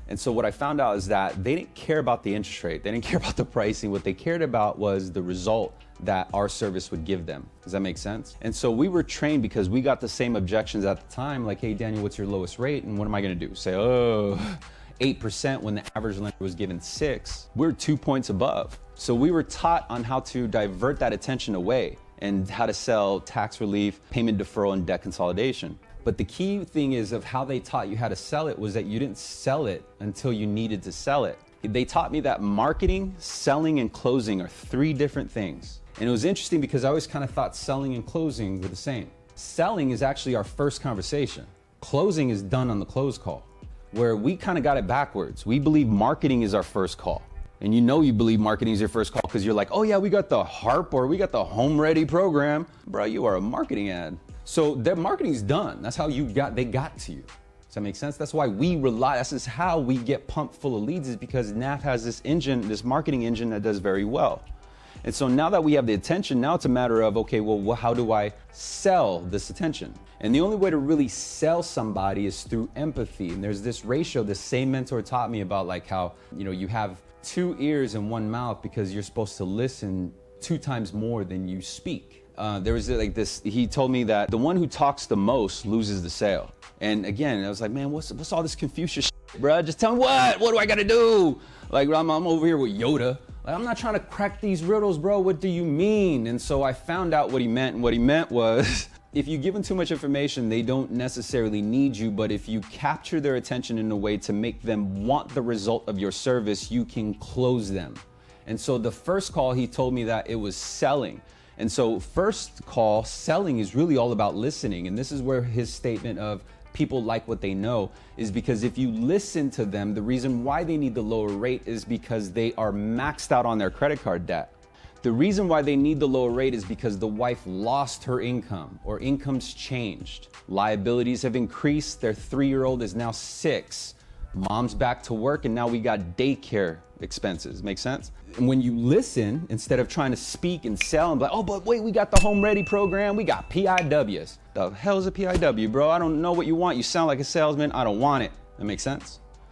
And so what I found out is that they didn't care about the interest rate. They didn't care about the pricing. What they cared about was the result that our service would give them. Does that make sense? And so we were trained because we got the same objections at the time, like, hey, Daniel, what's your lowest rate? And what am I gonna do? Say, oh, 8% when the average lender was given 6. We're 2 points above. So we were taught on how to divert that attention away and how to sell tax relief, payment deferral, and debt consolidation. But the key thing is of how they taught you how to sell it was that you didn't sell it until you needed to sell it. They taught me that marketing, selling, and closing are 3 different things. And it was interesting because I always kind of thought selling and closing were the same. Selling is actually our first conversation. Closing is done on the close call, where we kind of got it backwards. We believe marketing is our first call. And you know you believe marketing is your first call because you're like, oh yeah, we got the HARP or we got the Home Ready program. Bro, you are a marketing ad. So their marketing's done. That's how they got to you. Does that make sense? That's why we rely, that's just how we get pumped full of leads, is because NAF has this engine, this marketing engine that does very well. And so now that we have the attention, now it's a matter of, okay, well, how do I sell this attention? And the only way to really sell somebody is through empathy. And there's this ratio, the same mentor taught me about, like how, you have 2 ears and 1 mouth because you're supposed to listen 2 times more than you speak. There was like this, he told me that the one who talks the most loses the sale. And again, I was like, man, what's all this Confucius shit, bro? Just tell me what do I gotta do? Like, I'm over here with Yoda. Like, I'm not trying to crack these riddles, bro. What do you mean? And so I found out what he meant, and what he meant was, if you give them too much information, they don't necessarily need you, but if you capture their attention in a way to make them want the result of your service, you can close them. And so the first call, he told me that it was selling. And so first call, selling, is really all about listening. And this is where his statement of people like what they know is because if you listen to them, the reason why they need the lower rate is because they are maxed out on their credit card debt. The reason why they need the lower rate is because the wife lost her income or income's changed. Liabilities have increased. Their 3-year-old is now 6. Mom's back to work, and now we got daycare expenses. Make sense? And when you listen, instead of trying to speak and sell and be like, oh, but wait, we got the Home Ready program, we got PIWs. The hell is a PIW, bro? I don't know what you want. You sound like a salesman. I don't want it. That makes sense?